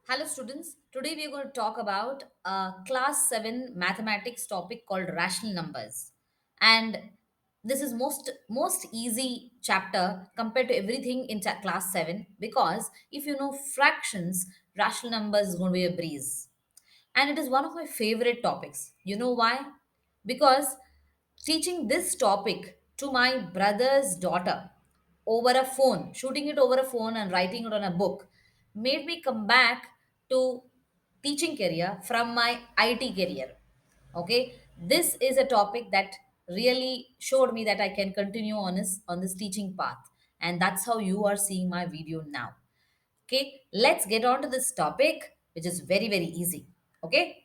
Hello, students. Today we are going to talk about a class 7 mathematics topic called rational numbers. And this is most easy chapter compared to everything in class 7 because if you know fractions, rational numbers is going to be a breeze. And it is one of my favorite topics. You know why? Because teaching this topic to my brother's daughter over a phone, shooting it over a phone and writing it on a book, made me come back to teaching career from my IT career. Okay, this is a topic that really showed me that I can continue on this teaching path, and that's how you are seeing my video now. Okay, let's get on to this topic, which is very easy. Okay.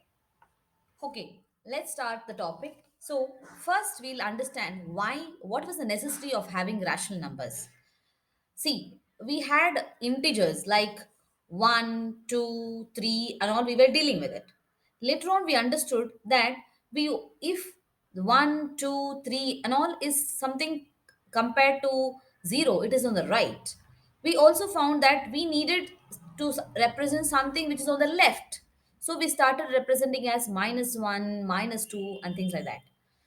Okay, let's start the topic. So, first we'll understand what was the necessity of having rational numbers. See, we had integers like 1, 2, 3, and all we were dealing with it. Later on, we understood that if the 1, 2, 3, and all is something compared to 0, it is on the right. We also found that we needed to represent something which is on the left. So we started representing as -1, -2, and things like that.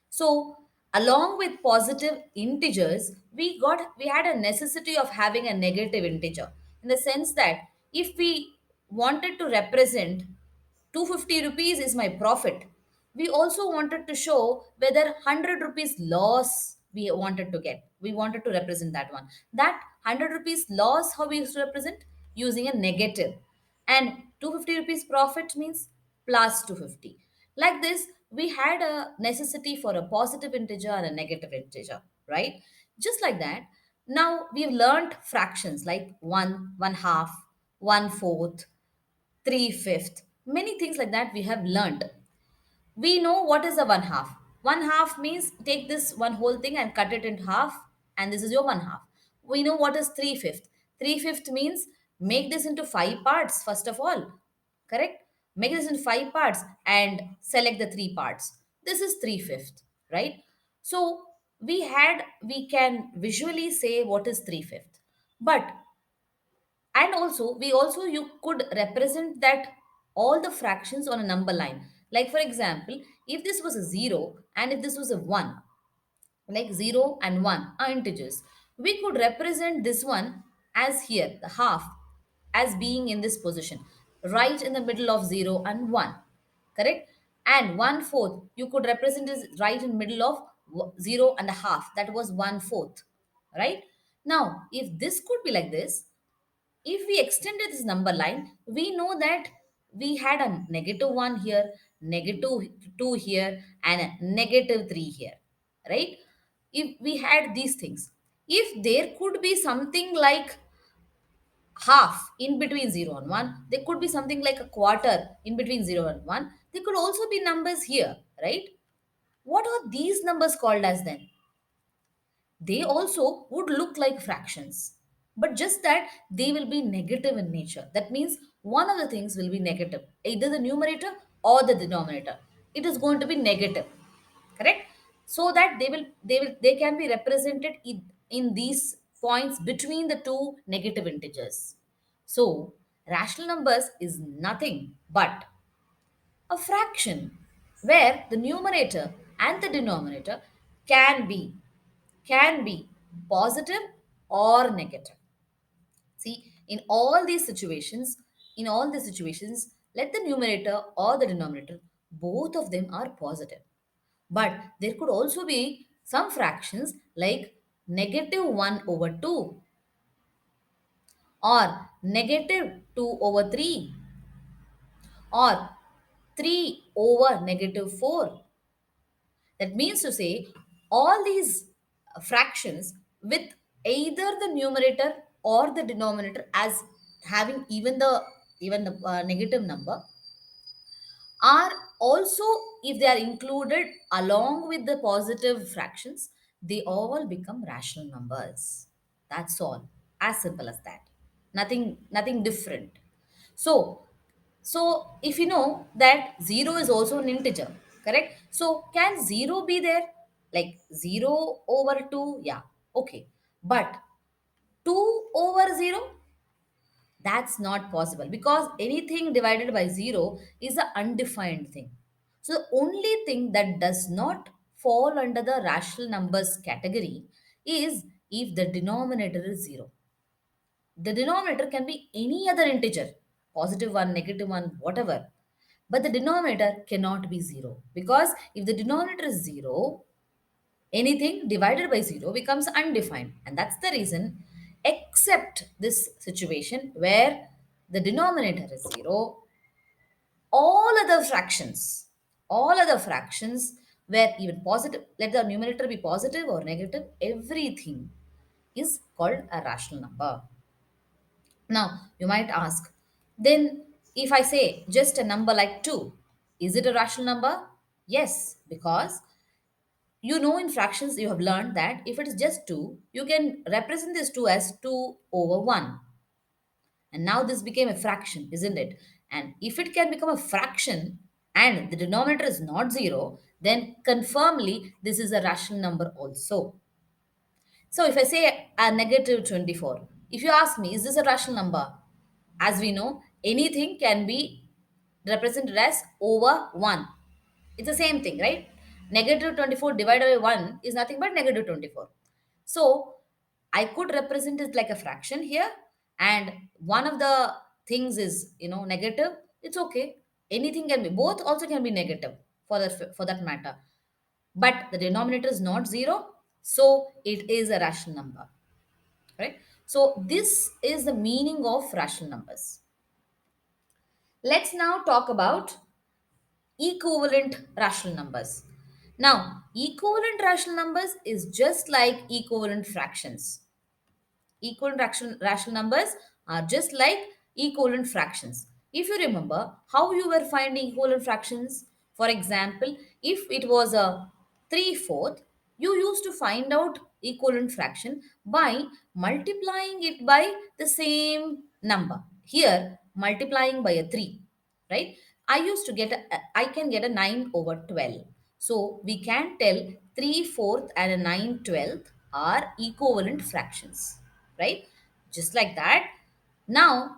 So, along with positive integers, we had a necessity of having a negative integer in the sense that if we wanted to represent 250 rupees is my profit, we also wanted to show whether 100 rupees loss we wanted to get. We wanted to represent that one. That 100 rupees loss, how we used to represent? Using a negative. And 250 rupees profit means plus 250. Like this, we had a necessity for a positive integer and a negative integer, right? Just like that, now we've learned fractions like one half, one fourth, three fifth, many things like that we have learned. We know what is a one half. One half means take this one whole thing and cut it in half, and this is your one half. We know what is three fifth. Three fifth means make this into five parts, first of all. Correct? Make this into five parts and select the three parts. This is three fifth, right? So we can visually say what is three fifth. But and also we also you could represent that all the fractions on a number line, like for example, if this was a 0 and if this was a 1, like 0 and 1 are integers, we could represent this one as here the half, as being in this position right in the middle of 0 and 1, correct? And one fourth you could represent as right in middle of 0 and a half, that was one fourth, right? Now if this could be like this, if we extended this number line, we know that we had a negative 1 here, negative 2 here, and a negative 3 here, right? If we had these things, if there could be something like half in between 0 and 1, there could be something like a quarter in between 0 and 1, there could also be numbers here, right? What are these numbers called as then? They also would look like fractions, but just that they will be negative in nature. That means one of the things will be negative, either the numerator or the denominator. It is going to be negative, correct? So that they can be represented in these points between the two negative integers. So rational numbers is nothing but a fraction where the numerator and the denominator can be can be positive or negative. See, in all these situations, let the numerator or the denominator, both of them are positive. But there could also be some fractions like negative 1 over 2 or negative 2 over 3 or 3 over negative 4. That means to say, all these fractions with either the numerator or the denominator as having even the negative number are also, if they are included along with the positive fractions, they all become rational numbers. That's all. As simple as that. Nothing different. So, so if you know that 0 is also an integer, correct? So can 0 be there? Like 0 over 2? Yeah, okay. But 2 over 0? That's not possible because anything divided by 0 is an undefined thing. So the only thing that does not fall under the rational numbers category is if the denominator is 0. The denominator can be any other integer, positive one, negative one, whatever. But the denominator cannot be 0 because if the denominator is 0, anything divided by 0 becomes undefined. And that's the reason, except this situation where the denominator is 0, all other fractions, all other fractions where even positive, let the numerator be positive or negative, everything is called a rational number. Now, you might ask, then if I say just a number like 2, is it a rational number? Yes, because you know in fractions you have learned that if it is just 2, you can represent this 2 as 2 over 1. And now this became a fraction, isn't it? And if it can become a fraction and the denominator is not 0, then confirmly this is a rational number also. So if I say a negative 24, if you ask me, is this a rational number? As we know, anything can be represented as over 1. It's the same thing, right? Negative 24 divided by 1 is nothing but negative 24. So I could represent it like a fraction here, and one of the things is, negative. It's okay. Anything can be, both also can be negative for that matter. But the denominator is not 0, so it is a rational number, right? So this is the meaning of rational numbers. Let's now talk about equivalent rational numbers. Now, equivalent rational numbers is just like equivalent fractions. Equivalent rational numbers are just like equivalent fractions. If you remember how you were finding equivalent fractions, for example, if it was a 3/4, you used to find out equivalent fraction by multiplying it by the same number. Here, multiplying by a 3, right? I can get a 9 over 12. So we can tell 3/4 and a 9/12 are equivalent fractions, right? Just like that. Now,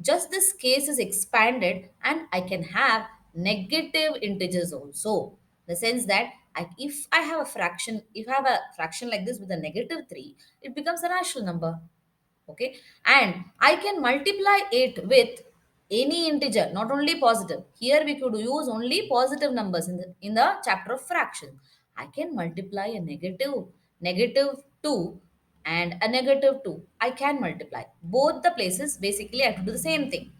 just this case is expanded and I can have negative integers also. The sense that if I have a fraction, if I have a fraction like this with a negative 3, it becomes a rational number. Okay, and I can multiply it with any integer, not only positive. Here we could use only positive numbers in the chapter of fraction. I can multiply a negative 2 and a negative 2. I can multiply both the places. Basically I have to do the same thing.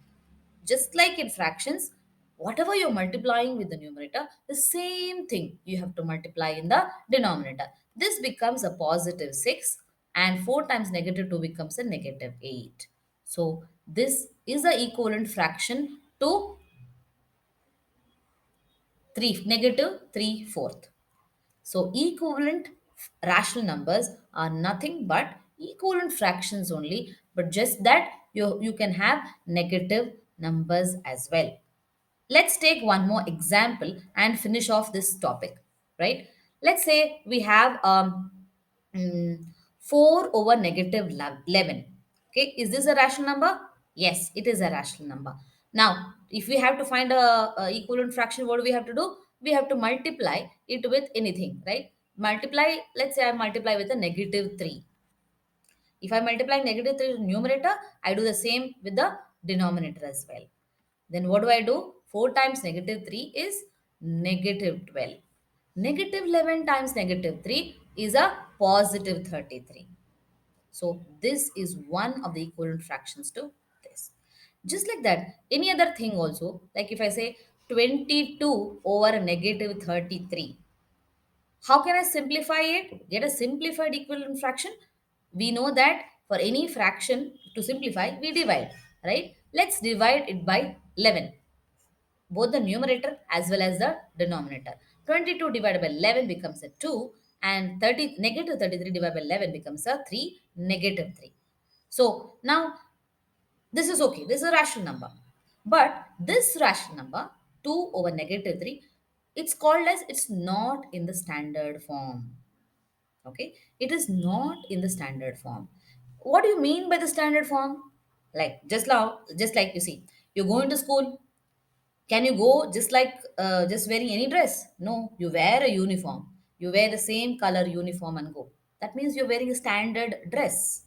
Just like in fractions, whatever you're multiplying with the numerator, the same thing you have to multiply in the denominator. This becomes a positive 6, and 4 times negative 2 becomes a negative 8. So this is the equivalent fraction to 3, negative 3/4. So equivalent rational numbers are nothing but equivalent fractions only, but just that you can have negative numbers as well. Let's take one more example and finish off this topic, right? Let's say we have 4 over negative 11. Okay, is this a rational number? Yes, it is a rational number. Now if we have to find a equivalent fraction, what do we have to do? We have to multiply it with anything, right? Multiply, let's say I multiply with a negative 3. If I multiply negative 3 to numerator, I do the same with the denominator as well. Then what do I do? 4 times negative 3 is negative 12. Negative 11 times negative 3 is a positive 33. So this is one of the equivalent fractions to this. Just like that, any other thing also, like if I say 22 over negative 33, how can I simplify it? Get a simplified equivalent fraction. We know that for any fraction to simplify, we divide, right? Let's divide it by 11, both the numerator as well as the denominator. 22 divided by 11 becomes a 2, and 30 negative 33 divided by 11 becomes a 3, negative 3. So now this is okay. This is a rational number. But this rational number, 2 over negative 3, it's called as it's not in the standard form. Okay, it is not in the standard form. What do you mean by the standard form? Like just like you see, you're going to school. Can you go just wearing any dress? No, you wear a uniform. You wear the same color uniform and go. That means you're wearing a standard dress.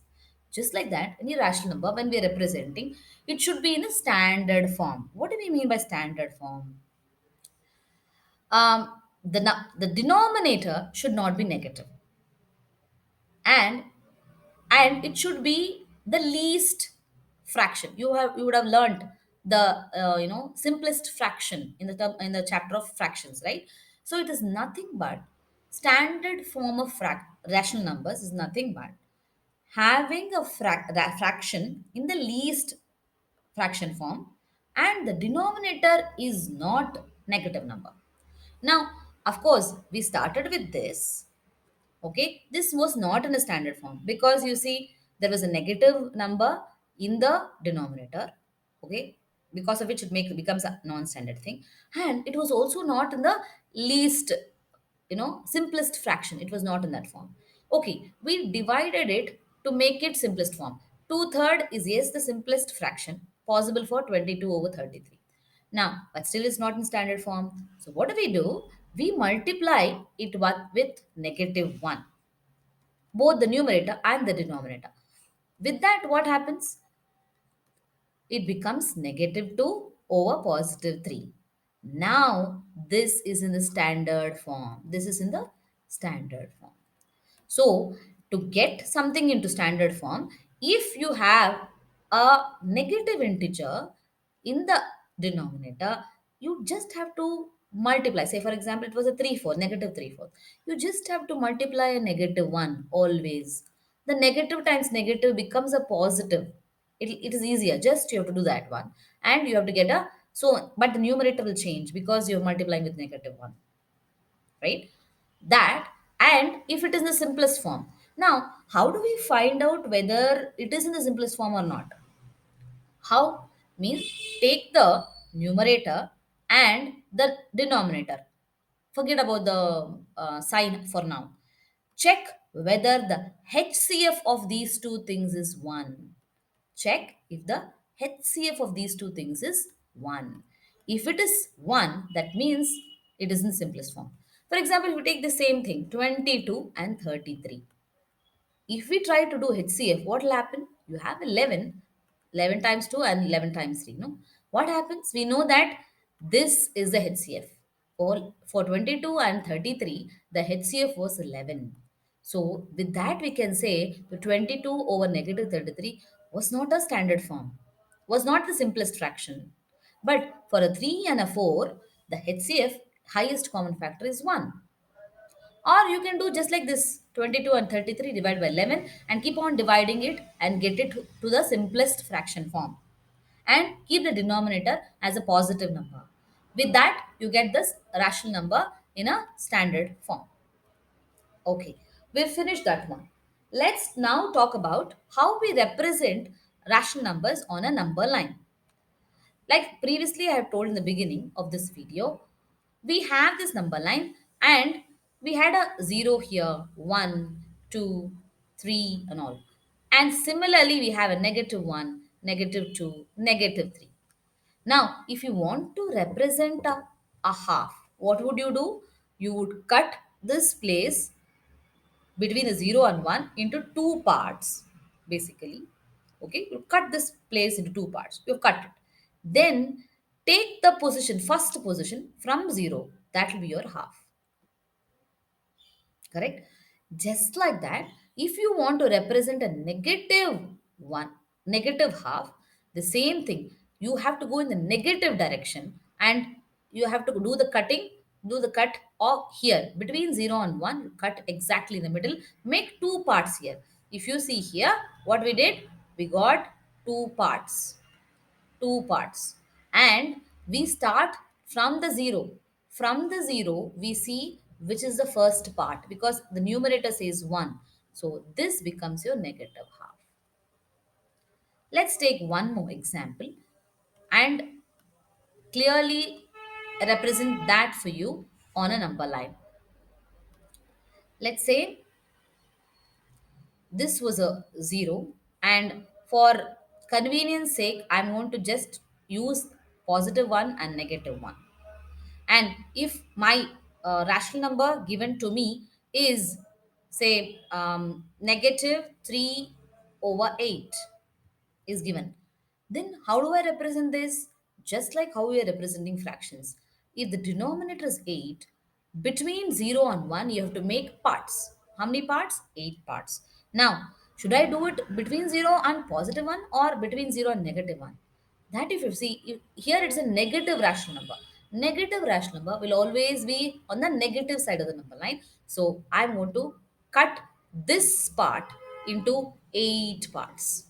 Just like that, any rational number, when we're representing, it should be in a standard form. What do we mean by standard form? The denominator should not be negative, and it should be the least fraction. You would have learned the simplest fraction in the in the chapter of fractions, right? So it is nothing but standard form of rational numbers is nothing but having a fraction in the least fraction form, and the denominator is not negative number. Now, of course, we started with this. Okay, this was not in a standard form because you see there was a negative number in the denominator. Okay, because of which it becomes a non-standard thing, and it was also not in the least, simplest fraction. It was not in that form. Okay, we divided it to make it simplest form. 2/3 is, yes, the simplest fraction possible for 22 over 33. Now, but still it's not in standard form. So what do? We multiply it with -1, both the numerator and the denominator. With that, what happens? It becomes -2 over +3. Now, this is in the standard form. This is in the standard form. So, to get something into standard form, if you have a negative integer in the denominator, you just have to multiply. Say, for example, it was a 3 4, -3 4. You just have to multiply a -1 always. The negative times negative becomes a positive. It is easier. Just you have to do that one. And you have to get a, so, but the numerator will change because you're multiplying with -1, right? That, and if it is in the simplest form. Now, how do we find out whether it is in the simplest form or not? How? Means take the numerator and the denominator. Forget about the sign for now. Check whether the HCF of these two things is 1. Check if the HCF of these two things is 1. If it is 1, that means it is in simplest form. For example, if we take the same thing, 22 and 33. If we try to do HCF, what will happen? You have 11, 11 times 2 and 11 times 3. No? What happens? We know that this is the HCF. For 22 and 33, the HCF was 11. So, with that, we can say the 22 over -33 was not a standard form, was not the simplest fraction. But for a 3 and a 4, the HCF, highest common factor, is 1. Or you can do just like this, 22 and 33 divided by 11, and keep on dividing it and get it to the simplest fraction form. And keep the denominator as a positive number. With that, you get this rational number in a standard form. Okay, we've finished that one. Let's now talk about how we represent rational numbers on a number line. Like previously, I have told in the beginning of this video, we have this number line and we had a 0 here, 1, 2, 3, and all. And similarly, we have a -1, -2, -3. Now, if you want to represent a half, what would you do? You would cut this place between the 0 and 1 into two parts, basically. Okay, you cut this place into two parts. You've cut it. Then take the position, first position from 0. That will be your half. Correct? Just like that, if you want to represent a -1, -half, the same thing, you have to go in the negative direction and you have to do the cut of here between 0 and 1, you cut exactly in the middle, make two parts here. If you see here, what we did, we got two parts, and we start from the 0. From the 0 we see which is the first part because the numerator says 1, so this becomes your -half. Let's take one more example and clearly represent that for you on a number line. Let's say this was a 0, and for convenience sake, I'm going to just use positive one and negative one. And if my rational number given to me is, say, negative 3 over 8 is given, then how do I represent this? Just like how we are representing fractions. If the denominator is 8, between 0 and 1, you have to make parts. How many parts? 8 parts. Now, should I do it between 0 and positive 1 or between 0 and negative 1? That if you see, here it's a negative rational number. Negative rational number will always be on the negative side of the number line. So I'm going to cut this part into 8 parts.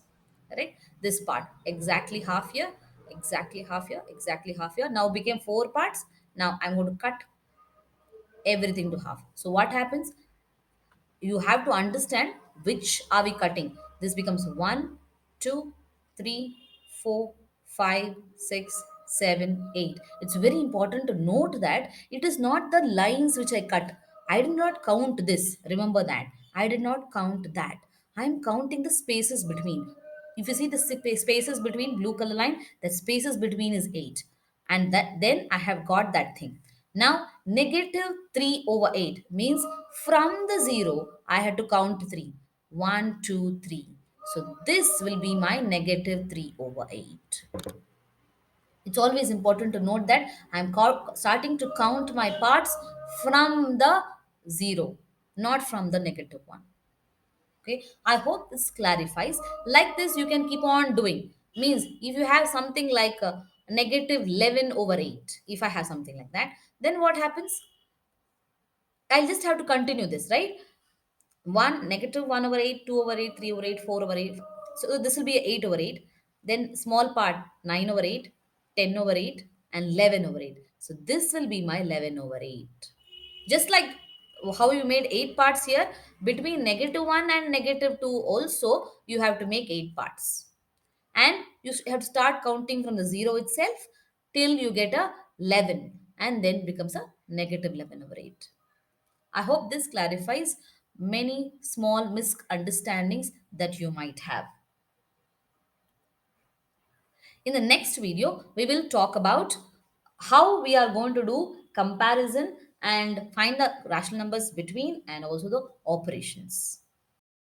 Correct? This part exactly half here, exactly half here, exactly half here. Now became 4 parts. Now I'm going to cut everything to half. So what happens? You have to understand which are we cutting. This becomes 1, 2, 3, 4, 5, 6, 7, 8. It's very important to note that it is not the lines which I cut. I did not count this. Remember that. I did not count that. I'm counting the spaces between. If you see the spaces between blue color line, the spaces between is 8. And that then I have got that thing. Now, negative 3 over 8 means from the 0, I had to count 3. 1, 2, 3. So, this will be my negative 3 over 8. It's always important to note that I'm starting to count my parts from the 0, not from the negative 1. Okay, I hope this clarifies. Like this, you can keep on doing. Means if you have something like a negative 11 over 8, if I have something like that, then what happens? I'll just have to continue this, right? 1, negative 1 over 8, 2 over 8, 3 over 8, 4 over 8. So this will be 8 over 8. Then small part 9 over 8, 10 over 8, and 11 over 8. So this will be my 11 over 8. Just like how you made 8 parts here, between negative 1 and negative 2 also, you have to make 8 parts. And you have to start counting from the 0 itself till you get a 11 and then becomes a negative 11 over 8. I hope this clarifies many small misunderstandings that you might have. In the next video, we will talk about how we are going to do comparison and find the rational numbers between and also the operations.